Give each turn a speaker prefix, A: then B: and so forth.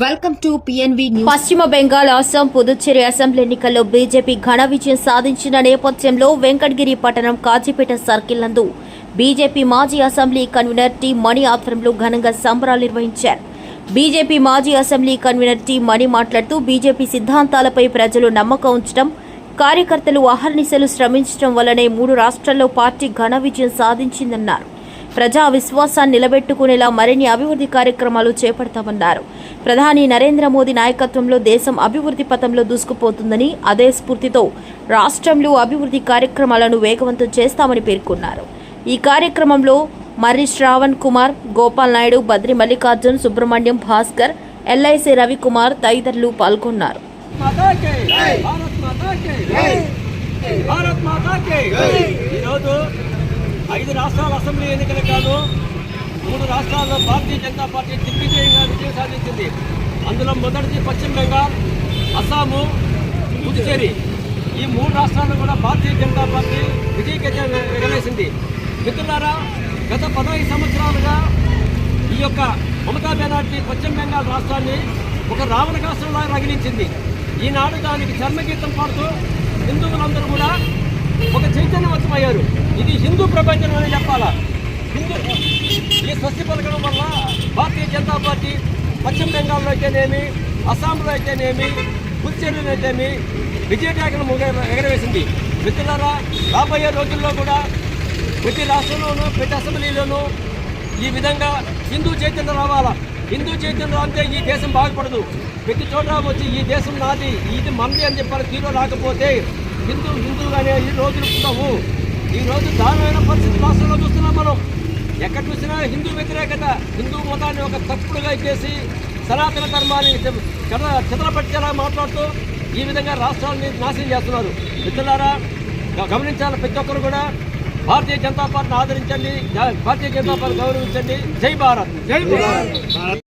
A: Welcome to PNV news.
B: పశ్చిమ Bengal, Assam, Puducherry assembly ఎన్నికల్లో BJP ఘన విజయం సాధించిన నేపథ్యంలో వెంకటగిరి పట్టణం కాజీపేట సర్కిల్ నందు బీజేపీ మాజీ అసెంబ్లీ కన్వీనర్ టి మణి ఆధ్వర్యంలో ఘనంగా సంబరాలు నిర్వహించారు. బీజేపీ మాజీ అసెంబ్లీ కన్వీనర్ టి మణి మాట్లాడుతూ బీజేపీ సిద్ధాంతాలపై ప్రజలు నమ్మకం ఉంచడం, కార్యకర్తలు అహర్నిశలు శ్రమించడం వల్లనే 3 రాష్ట్రాల్లో పార్టీ ఘన విజయం సాధించిందన్నారు. ప్రజా విశ్వాసాన్ని నిలబెట్టుకునేలా మరిన్ని అభివృద్ధి కార్యక్రమాలు చేపడతామన్నారు. ప్రధాని నరేంద్ర మోదీ నాయకత్వంలో దేశం అభివృద్ధి పథంలో దూసుకుపోతుందని, అదే స్ఫూర్తితో రాష్ట్రంలో అభివృద్ధి కార్యక్రమాలను వేగవంతం చేస్తామని పేర్కొన్నారు. ఈ కార్యక్రమంలో మర్రి శ్రావణ్ కుమార్, గోపాల్ నాయుడు, బద్రి మల్లికార్జున్, సుబ్రహ్మణ్యం, భాస్కర్, ఎల్ఐసి రవికుమార్ తదితరులు పాల్గొన్నారు.
C: ఐదు రాష్ట్రాల అసెంబ్లీ ఎన్నికలు కాదు, 3 రాష్ట్రాల్లో భారతీయ జనతా పార్టీ దిగ్విజయంగా విజయం సాధించింది. అందులో మొదటిది పశ్చిమ బెంగాల్, అస్సాము, పుదుచ్చేరి. ఈ 3 రాష్ట్రాల్లో కూడా భారతీయ జనతా పార్టీ విజయకేతం ఎగరేసింది. మిత్రులారా, గత 15 సంవత్సరాలుగా ఈ యొక్క మమతా బెనర్జీ పశ్చిమ బెంగాల్ రాష్ట్రాన్ని ఒక రావణకాస్త్రంలా రగిలించింది. ఈనాడు దానికి చర్మగీతం పాడుతూ హిందువులందరూ కూడా ఒక చైతన్యవంతమయ్యారు. ఇది హిందూ ప్రపంచం అని చెప్పాలా. ఈ స్వస్తి పలకడం వల్ల భారతీయ జనతా పార్టీ పశ్చిమ బెంగాల్లో అయితేనేమి, అస్సాంలో అయితేనేమి, పుదుచ్చేరిలో అయితేనేమి విజయకేతనం ఎగరవేసింది. మిత్రులారా, రాబోయే రోజుల్లో కూడా ప్రతి రాష్ట్రంలోనూ, ప్రతి అసెంబ్లీలోనూ ఈ విధంగా హిందూ చైతన్యం రావాలా. హిందూ చైతన్యం రాస్తే ఈ దేశం బాగుపడదు. ప్రతి చోట వచ్చి ఈ దేశం నాది, ఇది మనది అని చెప్పాలి తీరు రాకపోతే హిందూగానే ఈ రోజులు ఉండవు. ఈ రోజు దారుణమైన పరిస్థితి రాష్ట్రంలో చూస్తున్నాం. మనం ఎక్కడ చూసినా హిందూ వ్యతిరేకత, హిందూ మతాన్ని ఒక తప్పుడుగా చేసి సనాతన ధర్మాన్ని చెదలపట్టేలా మాట్లాడుతూ ఈ విధంగా రాష్ట్రాన్ని నాశనం చేస్తున్నారు. మిత్రులారా, గమనించాలి, ప్రతి ఒక్కరు కూడా భారతీయ జనతా పార్టీని ఆదరించండి, భారతీయ జనతా పార్టీ గౌరవించండి. జై భారత్.